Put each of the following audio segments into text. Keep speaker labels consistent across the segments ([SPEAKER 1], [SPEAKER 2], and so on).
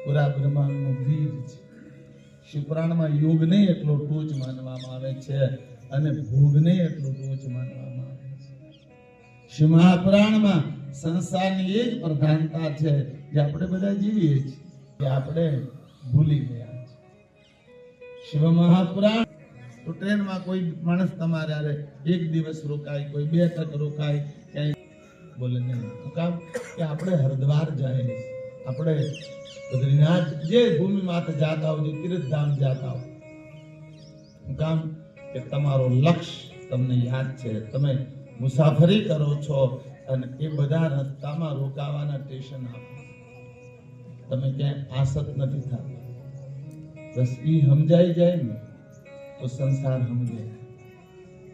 [SPEAKER 1] પૂરા બ્રહ્માંડનો બીજ છે. શિવપુરાણમાં યોગને એટલો ટોચ માનવામાં આવે છે અને ભોગને એટલો ટોચ માનવામાં આવે છે. શિવ મહાપુરાણમાં સંસારની એ જ પ્રધાનતા છે જે આપણે બધા જીવીએ છીએ, જે આપણે ભૂલી ગયા છે. શિવ મહાપુરાણ તો ટ્રેનમાં કોઈ માણસ તમારે આરે એક દિવસ રોકાય, કોઈ 2 તક રોકાય, ક્યાંય બોલે નહીં. શું કામ? કે આપણે હરિદ્વાર જાય, આપણે બદ્રીનાથ જે ભૂમિ માથે જાતા હો, જે તીર્થધામ જાતા હો. શું કામ? કે તમારો લક્ષ્ય તમને યાદ છે, તમે મુસાફરી કરો છો અને એ બધા રસ્તામાં રોકાવાના સ્ટેશન આપો, તમે ક્યાંય આસક્ત નથી થતા. બસ ઈ સમજાઈ જાય ને તો સંસાર સમજાય.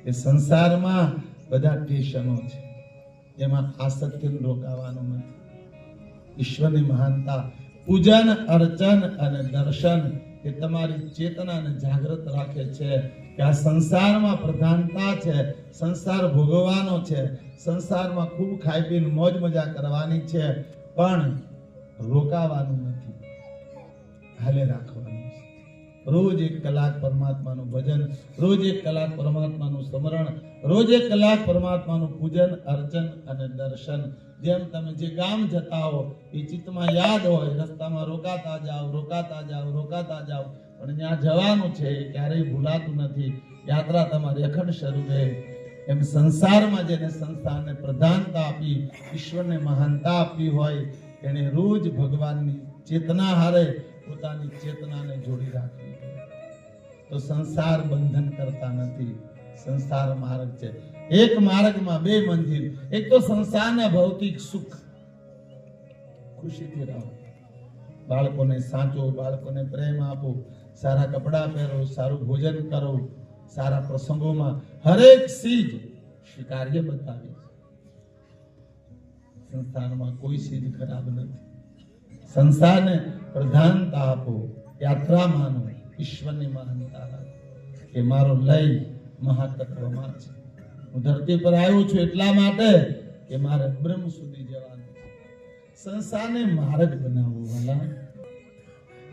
[SPEAKER 1] એ સંસારમાં બધા સ્ટેશનો છે, એમાં આસક્તિને રોકાવાનું નથી. ઈશ્વરની મહાનતા, પૂજન, અર્ચન અને દર્શન એ તમારી ચેતનાને જાગૃત રાખે છે કે આ સંસારમાં પ્રધાનતા છે, સંસાર ભોગવવાનો છે, સંસારમાં ખૂબ ખાઈ પીને મોજ મજા કરવાની છે, પણ રોકાવાનું નથી, હાલે રાખવાનું છે. રોજ 1 કલાક પરમાત્માનું ભજન, રોજ 1 કલાક પરમાત્માનું સ્મરણ, રોજ 1 કલાક પરમાત્માનું પૂજન, અર્ચન અને દર્શન. જેમ તમે જે ગામ જતા હો એ ચિત્તમાં યાદ હોય, રસ્તામાં રોકાતા જાઓ, રોકાતા જાઓ, રોકાતા જાઓ, પણ ત્યાં જવાનું છે એ ક્યારેય ભૂલાતું નથી. યાત્રા તમારી અખંડ શરૂ રહે. એમ સંસારમાં જેને સંસારને પ્રધાનતા આપી, ઈશ્વરને મહાનતા આપી હોય, એને રોજ ભગવાનની ચેતના હારે પોતાની ચેતનાને જોડી રાખવી. તો સંસાર બંધન કરતા નથી, સંસાર માર્ગ છે. એક માર્ગમાં 2 મંજિલ. એક તો સંસારના ભૌતિક સુખ, ખુશીથી રહો, બાળકોને સાચો, બાળકોને પ્રેમ આપો, સારા કપડા પહેરો, સારું ભોજન કરો, સારા પ્રસંગોમાં હરેક ચીજ સ્વીકાર્ય બતાવી. સંસારમાં કોઈ ચીજ ખરાબ નથી. સંસારને પ્રધાનતા આપો, યાત્રા માનો, ઈશ્વરની મહાનતા રાખો કે મારો લય મહાતત્વમાં છે. હું ધરતી પર આવ્યો છું એટલા માટે કે મારે બ્રહ્મ સુધી જવાનું છે. સંસારને માર્ગ બનાવો વાલા,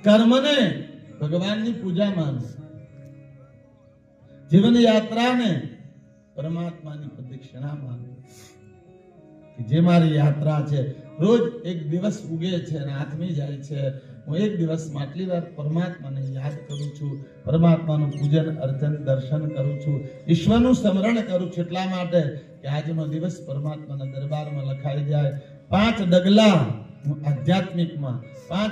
[SPEAKER 1] કર્મને ભગવાનની પૂજા માનો, જીવન યાત્રાને પરમાત્માની પ્રદક્ષિણા માનો. જે મારી યાત્રા છે, રોજ 1 દિવસ ઉગે છે અને આથમી જાય છે, હું 1 દિવસમાં આટલી વાર પરમાત્માને યાદ કરું છું, પરમાત્માનું પૂજન, અર્ચન, દર્શન કરું છું, ઈશ્વરનું સ્મરણ કરું છું, એટલા માટે કે આજનો દિવસ પરમાત્માના દરબારમાં લખાઈ જાય. 5 ડગલા હું આધ્યાત્મિકમાં, 5